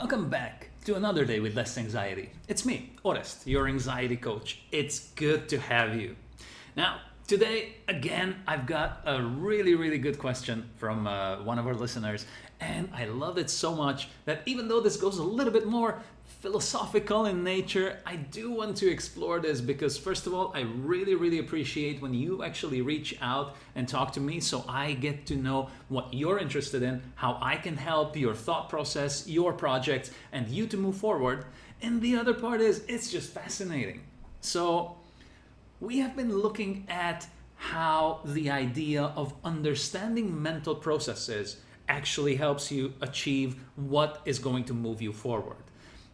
Welcome back to another day with less anxiety. It's me, Orest, your anxiety coach. It's good to have you. Now, today, again, I've got a really good question from one of our listeners, and I love it so much that even though this goes a little bit more philosophical in nature, I do want to explore this because, first of all, I really appreciate when you actually reach out and talk to me so I get to know what you're interested in, how I can help your thought process, your projects, and you to move forward. And the other part is, it's just fascinating. So, we have been looking at how the idea of understanding mental processes actually helps you achieve what is going to move you forward.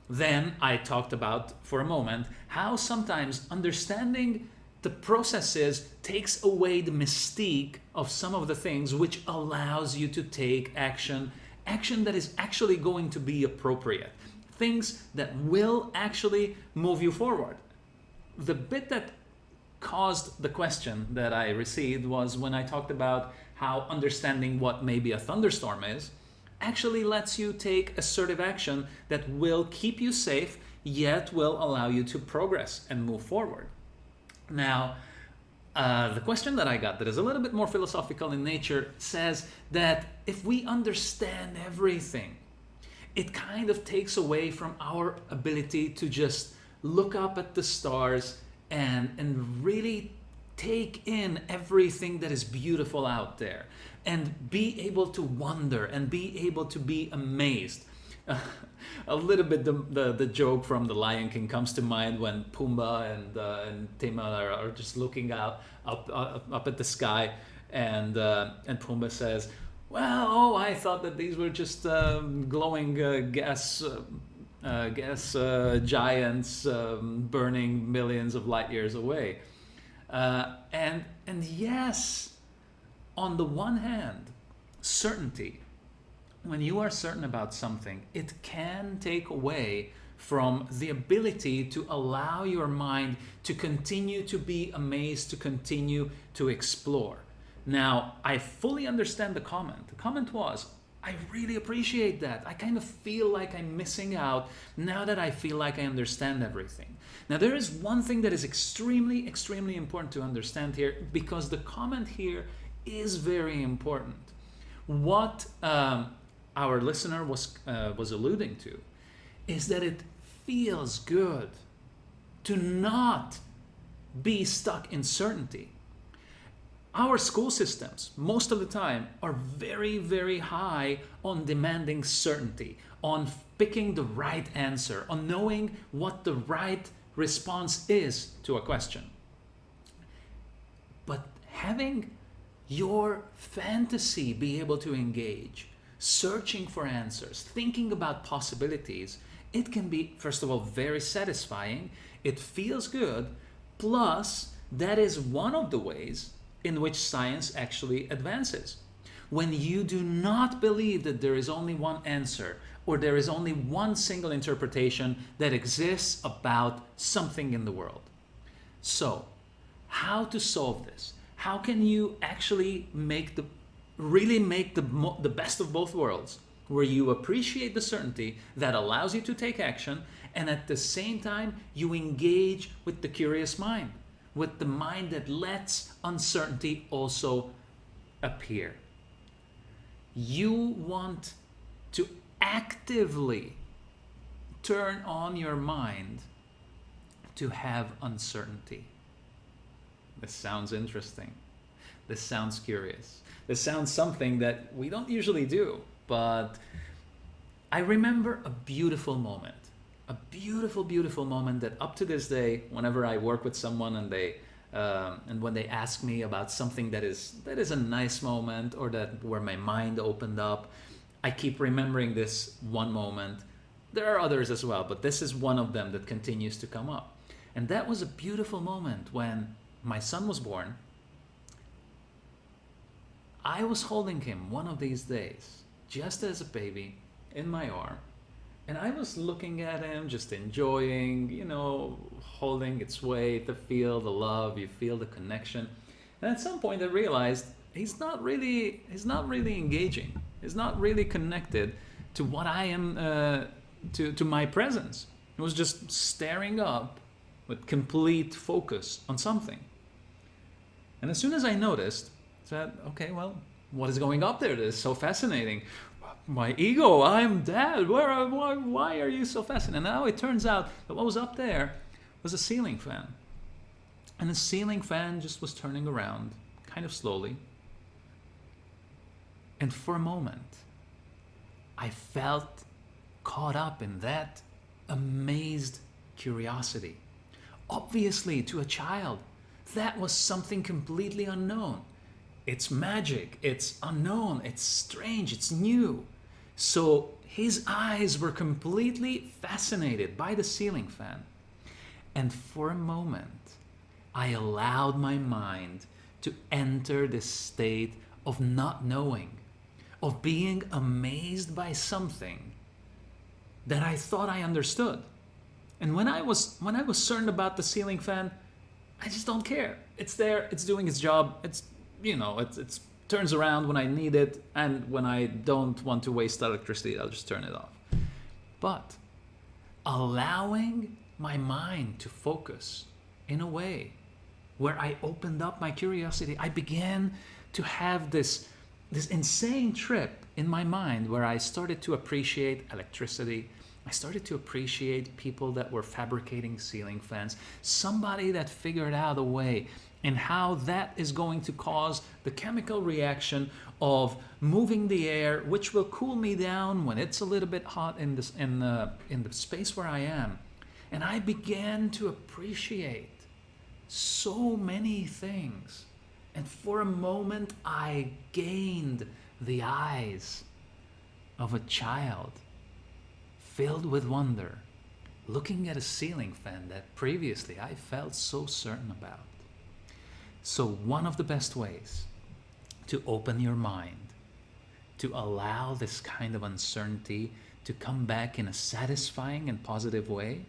Then I talked about, for a moment, how sometimes understanding the processes takes away the mystique of some of the things, which allows you to take action that is actually going to be appropriate, things that will actually move you forward. The bit that caused the question that I received was when I talked about how understanding what maybe a thunderstorm is actually lets you take assertive action that will keep you safe, yet will allow you to progress and move forward. Now, the question that I got that is a little bit more philosophical in nature says that if we understand everything, it kind of takes away from our ability to just look up at the stars and really take in everything that is beautiful out there and be able to wonder and be able to be amazed. A little bit the joke from The Lion King comes to mind when Pumbaa and Timon are just looking out up at the sky, and Pumbaa says, "Well, I thought that these were just glowing gas giants burning millions of light years away." And yes, on the one hand, certainty, when you are certain about something, it can take away from the ability to allow your mind to continue to be amazed, to continue to explore. Now, I fully understand the comment. The comment was, I really appreciate that. I kind of feel like I'm missing out now that I feel like I understand everything. Now, there is one thing that is extremely important to understand here, because the comment here is very important. What our listener was alluding to is that it feels good to not be stuck in certainty. Our school systems, most of the time, are very high on demanding certainty, on picking the right answer, on knowing what the right response is to a question. But having your fantasy be able to engage, searching for answers, thinking about possibilities, it can be, first of all, very satisfying. It feels good. Plus, that is one of the ways in which science actually advances. When you do not believe that there is only one answer or there is only one single interpretation that exists about something in the world. So, how to solve this? How can you actually make the best of both worlds, where you appreciate the certainty that allows you to take action, and at the same time you engage with the curious mind, with the mind that lets uncertainty also appear. You want to actively turn on your mind to have uncertainty. This sounds interesting. This sounds curious. This sounds something that we don't usually do, but I remember a beautiful moment that up to this day, whenever I work with someone and when they ask me about something that is a nice moment or that where my mind opened up, I keep remembering this one moment. There are others as well, but this is one of them that continues to come up. And that was a beautiful moment when my son was born. I was holding him one of these days, just as a baby, in my arm. And I was looking at him, just enjoying, holding its weight, the feel, the love, you feel the connection. And at some point I realized he's not really engaging. He's not really connected to what I am to my presence. It was just staring up with complete focus on something. And as soon as I noticed, I said, okay, well, what is going up there that is so fascinating? My ego, I'm Dad. Why are you so fascinated? And now it turns out that what was up there was a ceiling fan. And the ceiling fan just was turning around, kind of slowly. And for a moment, I felt caught up in that amazed curiosity. Obviously, to a child, that was something completely unknown. It's magic, it's unknown, it's strange, it's new. So his eyes were completely fascinated by the ceiling fan. And for a moment, I allowed my mind to enter this state of not knowing, of being amazed by something that I thought I understood. And when I was certain about the ceiling fan, I just don't care. It's there, it's doing its job, it's turns around when I need it, and when I don't want to waste electricity, I'll just turn it off. But allowing my mind to focus in a way where I opened up my curiosity, I began to have this insane trip in my mind where I started to appreciate electricity. I started to appreciate people that were fabricating ceiling fans, somebody that figured out a way and how that is going to cause the chemical reaction of moving the air, which will cool me down when it's a little bit hot in the space where I am. And I began to appreciate so many things. And for a moment, I gained the eyes of a child filled with wonder, looking at a ceiling fan that previously I felt so certain about. So one of the best ways to open your mind, to allow this kind of uncertainty to come back in a satisfying and positive way,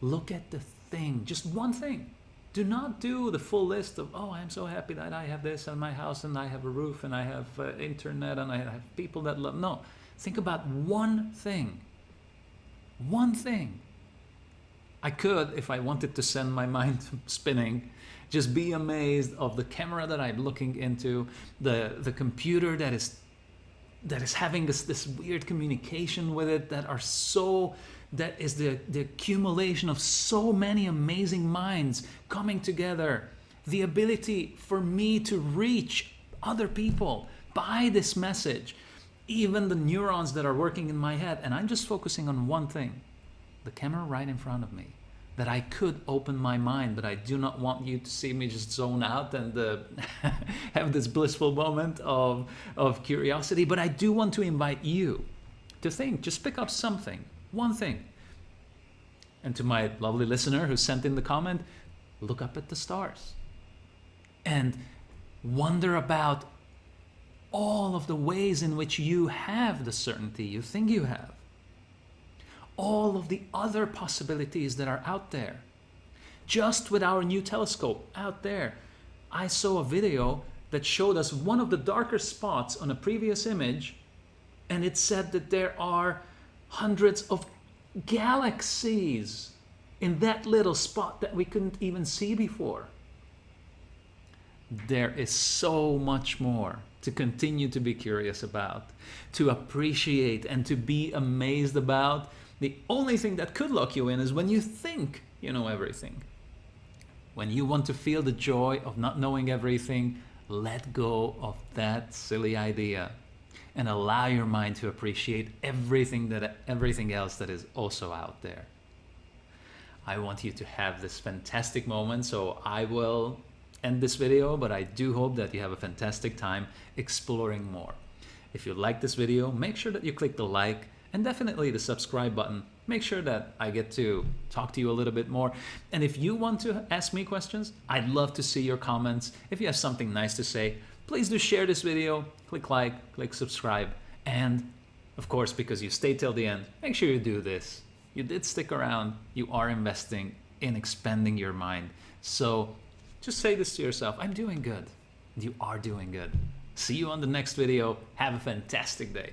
look at the thing, just one thing. Do not do the full list of, oh, I'm so happy that I have this in my house and I have a roof and I have internet and I have people that love. No, think about one thing. One thing. I could, if I wanted to send my mind spinning, just be amazed of the camera that I'm looking into, the computer that is having this weird communication with it, that is the accumulation of so many amazing minds coming together. The ability for me to reach other people by this message, even the neurons that are working in my head, and I'm just focusing on one thing, the camera right in front of me. That I could open my mind, but I do not want you to see me just zone out and have this blissful moment of curiosity. But I do want to invite you to think, just pick up something, one thing. And to my lovely listener who sent in the comment, look up at the stars and wonder about all of the ways in which you have the certainty you think you have. All of the other possibilities that are out there. Just with our new telescope out there, I saw a video that showed us one of the darker spots on a previous image, and it said that there are hundreds of galaxies in that little spot that we couldn't even see before. There is so much more to continue to be curious about, to appreciate and to be amazed about. The only thing that could lock you in is when you think you know everything. When you want to feel the joy of not knowing everything, let go of that silly idea and allow your mind to appreciate everything else that is also out there. I want you to have this fantastic moment, so I will end this video, but I do hope that you have a fantastic time exploring more. If you like this video, make sure that you click the like and definitely the subscribe button. Make sure that I get to talk to you a little bit more. And if you want to ask me questions, I'd love to see your comments. If you have something nice to say, please do share this video, click like, click subscribe. And of course, because you stayed till the end, make sure you do this. You did stick around. You are investing in expanding your mind. So just say this to yourself, I'm doing good. You are doing good. See you on the next video. Have a fantastic day.